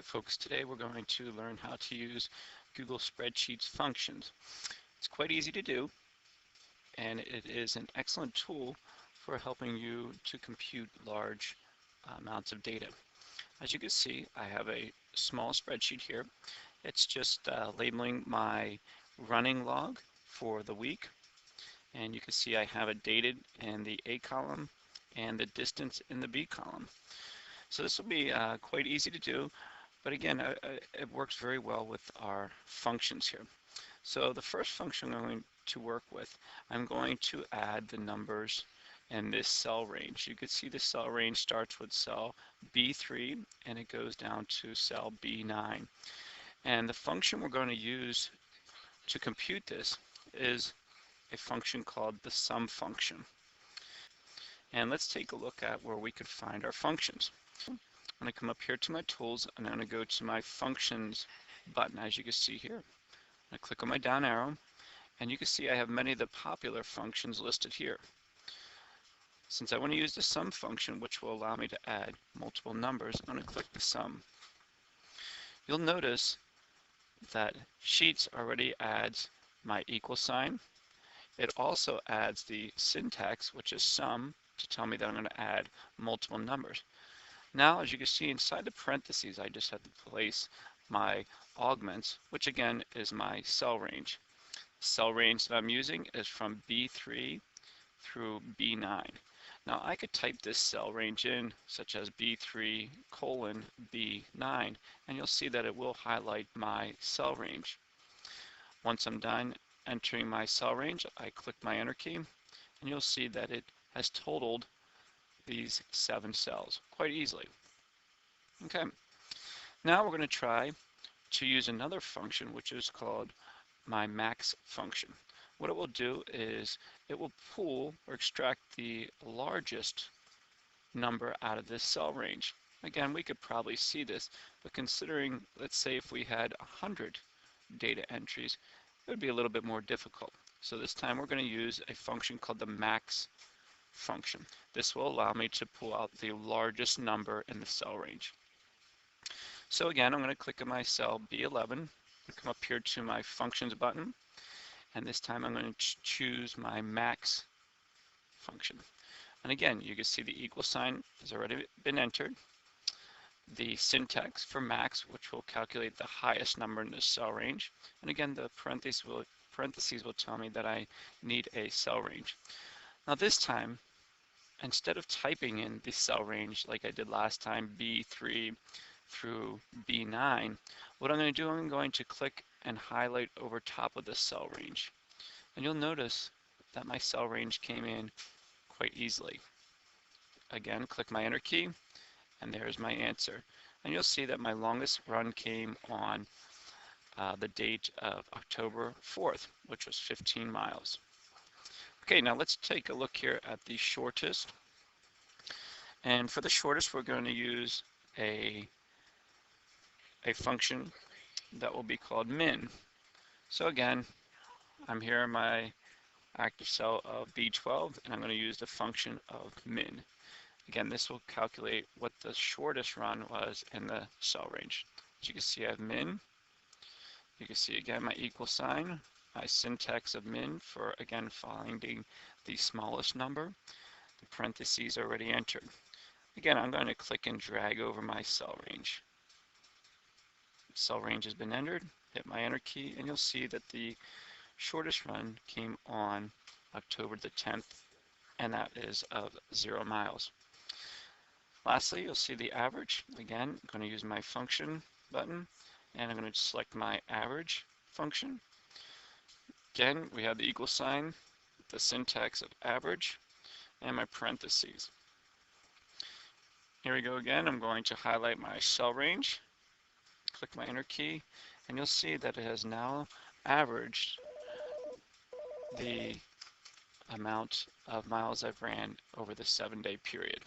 folks, today we're going to learn how to use Google Spreadsheets functions. It's quite easy to do, and it is an excellent tool for helping you to compute large amounts of data. As you can see, I have a small spreadsheet here. It's just labeling my running log for the week, and you can see I have it dated in the A column and the distance in the B column. So this will be quite easy to do. But again, it works very well with our functions here. So the first function I'm going to work with, I'm going to add the numbers in this cell range. You can see the cell range starts with cell B3 and it goes down to cell B9. And the function we're going to use to compute this is a function called the sum function. And let's take a look at where we could find our functions. I'm going to come up here to my tools and I'm going to go to my functions button, as you can see here. I click on my down arrow and you can see I have many of the popular functions listed here. Since I want to use the sum function, which will allow me to add multiple numbers, I'm going to click the sum. You'll notice that Sheets already adds my equal sign. It also adds the syntax, which is sum, to tell me that I'm going to add multiple numbers. Now, as you can see inside the parentheses, I just have to place my augments, which again is my cell range. The cell range that I'm using is from B3 through B9. Now I could type this cell range in, such as B3 colon B9, and you'll see that it will highlight my cell range. Once I'm done entering my cell range, I click my enter key, and you'll see that it has totaled these 7 cells quite easily. Okay, now we're going to try to use another function which is called my max function. What it will do is it will pull or extract the largest number out of this cell range. Again, we could probably see this, but considering, let's say if we had 100 data entries, it would be a little bit more difficult. So this time we're going to use a function called the max function. This will allow me to pull out the largest number in the cell range. So again, I'm going to click on my cell B11, come up here to my functions button, and this time I'm going to choose my max function. And again, you can see the equal sign has already been entered. The syntax for max, which will calculate the highest number in the cell range. And again, the parentheses will tell me that I need a cell range. Now this time, instead of typing in the cell range like I did last time, B3 through B9, what I'm going to do, I'm going to click and highlight over top of the cell range. And you'll notice that my cell range came in quite easily. Again, click my enter key, and there's my answer. And you'll see that my longest run came on the date of October 4th, which was 15 miles. Okay, now let's take a look here at the shortest. And for the shortest, we're going to use a function that will be called min. So again, I'm here in my active cell of B12, and I'm going to use the function of min. Again, this will calculate what the shortest run was in the cell range. As you can see, I have min. You can see again my equal sign, my syntax of min for, again, finding the smallest number. The parentheses already entered. Again, I'm going to click and drag over my cell range. Cell range has been entered, hit my enter key, and you'll see that the shortest run came on October the 10th, and that is of 0 miles. Lastly, you'll see the average. Again, I'm going to use my function button, and I'm going to select my average function. Again, we have the equal sign, the syntax of average, and my parentheses. Here we go again. I'm going to highlight my cell range, click my enter key, and you'll see that it has now averaged the amount of miles I've ran over the 7-day period.